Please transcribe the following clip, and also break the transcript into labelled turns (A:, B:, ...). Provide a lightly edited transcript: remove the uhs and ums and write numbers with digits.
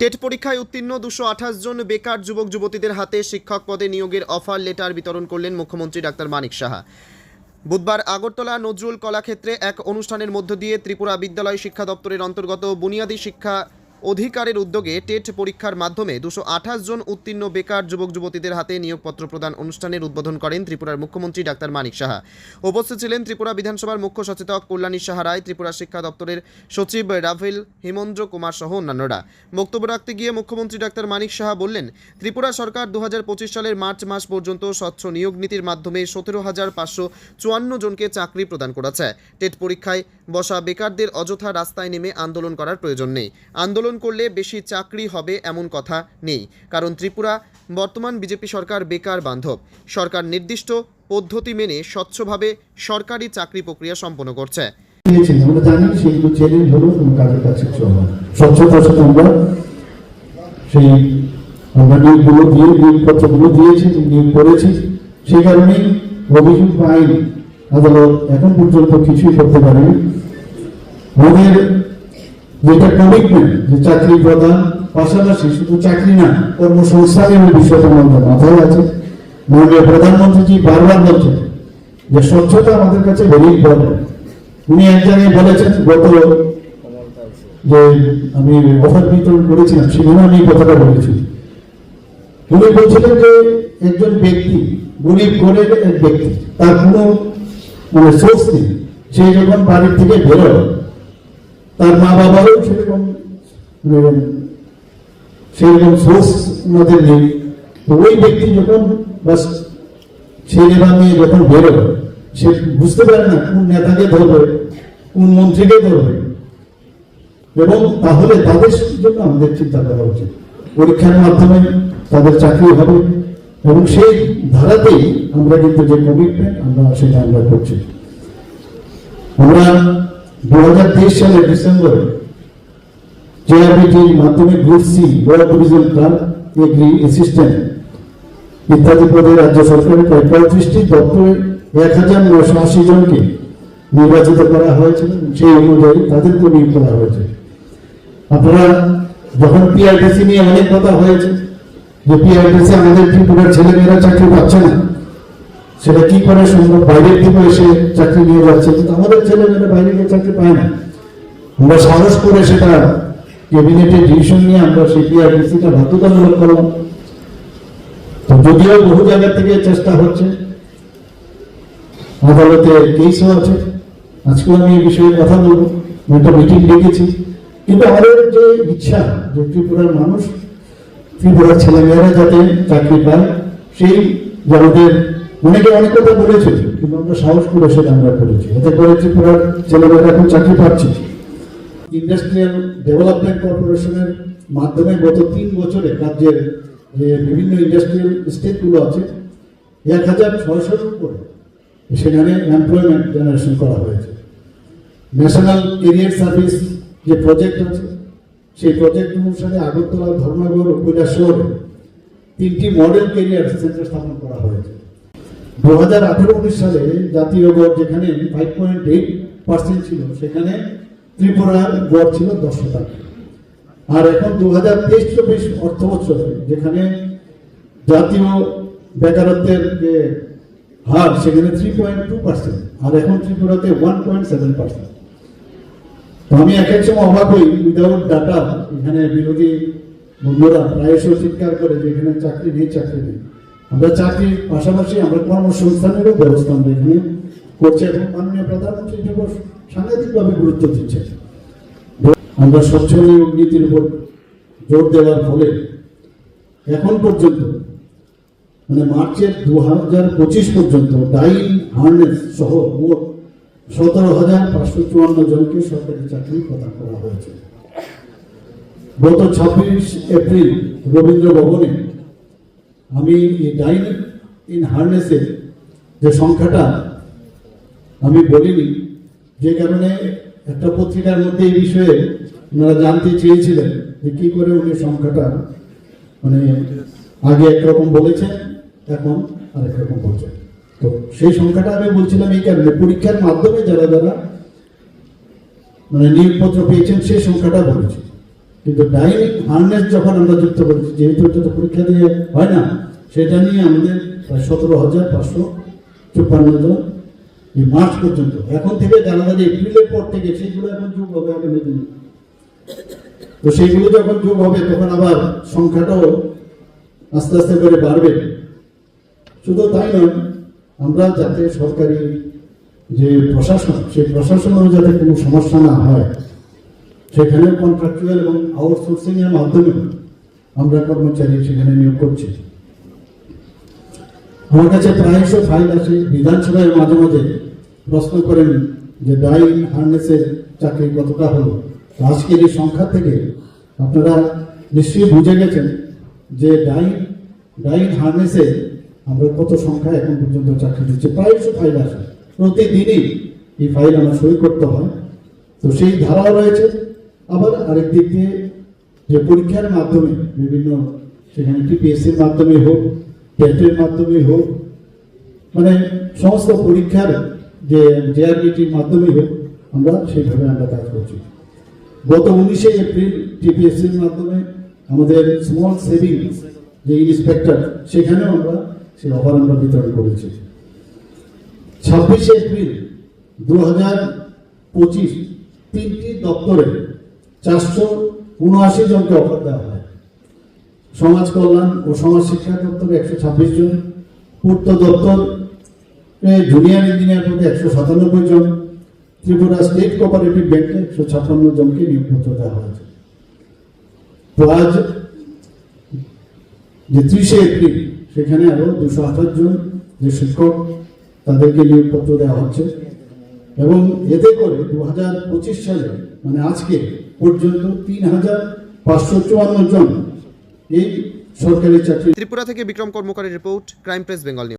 A: TET পরীক্ষায় উত্তীর্ণ 228 জন বেকার যুবক যুবতীদের হাতে শিক্ষক পদে নিয়োগের অফার লেটার বিতরণ করলেন মুখ্যমন্ত্রী ডাক্তার মানিক সাহা। বুধবার আগরতলা নজরুল কলাক্ষেত্রে এক অনুষ্ঠানের মধ্য দিয়ে ত্রিপুরা বিদ্যালয় শিক্ষা দপ্তরের অন্তর্গত বুনিয়াদী শিক্ষা অধিকারের উদ্যোগে টেট পরীক্ষার মাধ্যমে 228 জন উত্তীর্ণ বেকার যুবক যুবতীদের হাতে নিয়োগপত্র প্রদান অনুষ্ঠানের উদ্বোধন করেন ত্রিপুরার মুখ্যমন্ত্রী ডাক্তার মানিক সাহা। উপস্থিত ছিলেন ত্রিপুরা বিধানসভার মুখ্য সচেতক কল্যাণী সাহা রায়, ত্রিপুরা শিক্ষা দপ্তরের সচিব রাফেল হিমন্দ্র কুমার সহ অন্যান্যরা। বক্তব্য রাখতে গিয়ে মুখ্যমন্ত্রী ডাক্তার মানিক সাহা বললেন, ত্রিপুরা সরকার 2025 সালের মার্চ মাস পর্যন্ত স্বচ্ছ নিয়োগ নীতির মাধ্যমে 17,554 জনকে চাকরি প্রদান করেছে। টেট পরীক্ষায় বসা বেকারদের অযথা রাস্তায় নেমে আন্দোলন করার প্রয়োজন নেই। আন্দোলন করলে বেশি চাকরি হবে এমন কথা নেই, কারণ ত্রিপুরা বর্তমান বিজেপি সরকার বেকার বান্ধব। সরকার নির্দিষ্ট পদ্ধতি মেনে স্বচ্ছভাবে সরকারি চাকরি প্রক্রিয়া সম্পন্ন করছে।
B: আমরা জানি সেগুলো চ্যালেঞ্জ হলো কাজের কাছে স্বচ্ছতার সাথে আমরা নিয়োগগুলো দিয়ে নিয়োগপত্রগুলো দিয়েছি, নিয়োগ করেছি। সেই কারণেই অভিযোগ পাইনি, আদালত এখন পর্যন্ত কিছুই করতে পারেনি। আমাদের যেটা কমিটমেন্ট যে চাকরি প্রদান, পাশাপাশি শুধু চাকরি না, কর্মসংস্থানের বিষয়টা আমাদের মাথায় আছে। মাননীয় প্রধানমন্ত্রীজি বারবার বলছেন যে স্বচ্ছতা আমাদের কাছে ভেরি ইম্পর্টেন্ট। উনি এক জায়গায় বলেছেন, গত যে আমি অফার বিতরণ করেছিলাম সেখানে আমি এই কথাটা বলেছি। উনি বলছিলেন যে একজন ব্যক্তি, গরিব ঘরের এক ব্যক্তি, তার কোনো সোর্স নেই, সে যখন বাড়ির থেকে বেরোয়, তার মা বাবারও সেরকম সোর্স ওনাদের নেই। তো ওই ব্যক্তি যখন বাস ছেলে বা মেয়ে যখন বেরোয়, সে বুঝতে পারে না কোন নেতাকে ধরবে, কোন মন্ত্রীকে ধরবে, এবং তাহলে তাদের জন্য আমাদের চিন্তা করা উচিত। পরীক্ষার মাধ্যমে তাদের চাকরি হবে, এবং সেই ধারাতেই আমরা কিন্তু যে কমিটমেন্ট আমরা করছি। আমরা 2023 সালের ডিসেম্বরে জেআরবিটির মাধ্যমে group C lower division clerk, agri assistant ইত্যাদি পদে রাজ্য সরকারের প্রায় 35টি দপ্তরে 1980 জনকে নির্বাচিত করা হয়েছিল। সেই অনুযায়ী তাদেরকে নিয়োগ করা হয়েছে। আপনারা যখন পিআরটিসি নিয়ে অনেক কথা হয়েছে যে পিআরটিসি আমাদের ত্রিপুরার ছেলেমেয়েরা চাকরি পাচ্ছে না, সেটা কি করে সম্ভব, বাইরের থেকে এসে চাকরি নিয়ে যাচ্ছে, কিন্তু আমাদের ছেলেমেয়েরা বাইরে গিয়ে চাকরি পায় না। আমরা সাহস করে সেটা ক্যাবিনেটের ডিসিশন নিয়ে আমরা সেই পিআরটিসিটা বাধ্যতামূলক করলাম। তো যদিও বহু জায়গা থেকে চেষ্টা হচ্ছে, আদালতে কেসও আছে, আজকে আমি এই বিষয়ে কথা বলবো, একটা মিটিং ডেকেছি। কিন্তু আমাদের যে ইচ্ছা যে ত্রিপুরার মানুষ, ত্রিপুরার ছেলেমেয়েরা যাতে চাকরি পায়, সেই যে আমাদের অনেকে অনেক কথা বলেছে, কিন্তু আমরা সাহস করে সেটা আমরা করেছি, এতে করে ত্রিপুরার ছেলেমেয়েরা এখন চাকরি পাচ্ছে। ইন্ডাস্ট্রিয়াল ডেভেলপমেন্ট কর্পোরেশনের মাধ্যমে গত 3 বছরে রাজ্যের যে বিভিন্ন ইন্ডাস্ট্রিয়াল স্টেটগুলো আছে 1600-র উপরে সেখানে এমপ্লয়মেন্ট জেনারেশন করা হয়েছে। ন্যাশনাল কেরিয়ার সার্ভিস যে প্রজেক্ট আছে, সেই প্রজেক্ট অনুসারে আগরতলা, ধর্মনগর ও কৈলাসহরে 3টি মডেল কেরিয়ার সেন্টার স্থাপন করা হয়েছে। 2018-19 সালে জাতীয় গড় যেখানে 5.8% ছিল, সেখানে ত্রিপুরার গড় ছিল 10%। আর এখন 2023-24 অর্থ বছরে যেখানে জাতীয় বেকারত্বের যে হার, সেখানে 3.2%, আর এখন ত্রিপুরাতে 1.7%। তো আমি এক সময় অবাক হই, উইদাউট ডাটা এখানে বিরোধী বন্ধুরা প্রায়শই চিৎকার করে যে এখানে চাকরি নেই, চাকরি নেই। আমরা চাকরির পাশাপাশি আমরা কর্মসংস্থানেরও ব্যবস্থা আমরা এখানে করছি, এবং মাননীয় প্রধানমন্ত্রী সাংঘাতিকভাবে গুরুত্ব দিচ্ছে। আমরা স্বচ্ছ নিয়োগ নীতির উপর জোর দেওয়ার ফলে এখন পর্যন্ত মানে মার্চের 2025 পর্যন্ত ডাইল হার্নেস সহ মোট 17,554 জনকে সরকারি চাকরি প্রদান করা হয়েছে। গত 26 এপ্রিল রবীন্দ্র ভবনে আমি এই ডাইল ইন হার্নেসের যে সংখ্যাটা আমি বলিনি, যে কারণে একটা পত্রিকার মধ্যে এই বিষয়ে ওনারা জানতে চেয়েছিলেন যে কি করে উনি সংখ্যাটা মানে আগে একরকম বলেছেন, এখন আরেক রকম বলছেন। তো সেই সংখ্যাটা আমি বলছিলাম এই কারণে, পরীক্ষার মাধ্যমে যারা যারা মানে নিয়োগপত্র পেয়েছেন সেই সংখ্যাটা বলেছি। কিন্তু ডাইনিং হার্নেস যখন আমরা যুক্ত করেছি, যেহেতু এটা তো পরীক্ষা দিয়ে হয় না, সেটা নিয়ে আমাদের প্রায় 17,554 জন এই মার্চ পর্যন্ত। এখন থেকে জানা যায় এপ্রিলের পর থেকে সেইগুলো এখন যোগ হবে আগামী দিনে। তো সেইগুলো যখন যোগ হবে তখন আবার সংখ্যাটাও আস্তে আস্তে করে বাড়বে। শুধু তাই নয়, আমরা যাতে সরকারি যে প্রশাসন, সেই প্রশাসনেও যাতে কোনো সমস্যা না হয়, সেখানে কন্ট্রাকচুয়াল এবং আউটসোর্সিং এর মাধ্যমে আমরা কর্মচারী সেখানে নিয়োগ করছি। আমার কাছে প্রায়শ ফাইল আছে, বিধানসভায় মাঝে মাঝে প্রশ্ন করেন যে ডাইং হার্নেসের চাকরি কতটা হলো। আজকের এই সংখ্যা থেকে আপনারা নিশ্চয়ই বুঝে গেছেন যে ডাইং হার্নেসে আমরা কত সংখ্যা এখন পর্যন্ত চাকরি দিচ্ছি। প্রায়শ ফাইল আসে, প্রতিদিনই এই ফাইল আমার সই করতে হয়। তো সেই ধারাও রয়েছে। আবার আরেক দিক দিয়ে যে পরীক্ষার মাধ্যমে বিভিন্ন, সেখানে টিপিএসসির মাধ্যমে হোক, টেটের মাধ্যমে হোক, মানে সমস্ত পরীক্ষার যে জেআরবিটির মাধ্যমে হোক, আমরা সেইভাবে আমরা কাজ করছি। গত 19শে এপ্রিল টিপিএসসির মাধ্যমে আমাদের স্মল সেভিংস যে ইন্সপেক্টর, সেখানেও আমরা সেই অফার আমরা বিতরণ করেছি। 26শে এপ্রিল 2025 তিনটি দপ্তরে 479 জনকে অফার দেওয়া হয়। সমাজ কল্যাণ ও সমাজ শিক্ষা দপ্তরে 126 জন, পূর্ত দপ্তর জুনিয়র ইঞ্জিনিয়ার পদে 197 জন, ত্রিপুরা স্টেট কোঅপারেটিভ ব্যাংকে 156 জনকে নিয়োগপত্র দেওয়া হয়েছে। তো আজ যে 30শে এপ্রিল, সেখানে আরো 228 জন যে শিক্ষক, তাদেরকে নিয়োগপত্র দেওয়া হচ্ছে। এবং এতে করে 2025 সালে মানে আজকে পর্যন্ত 3,554 জন এই সরকারি চাকরি।
A: ত্রিপুরা থেকে বিক্রম কর্মকারের report, crime press Bengal news.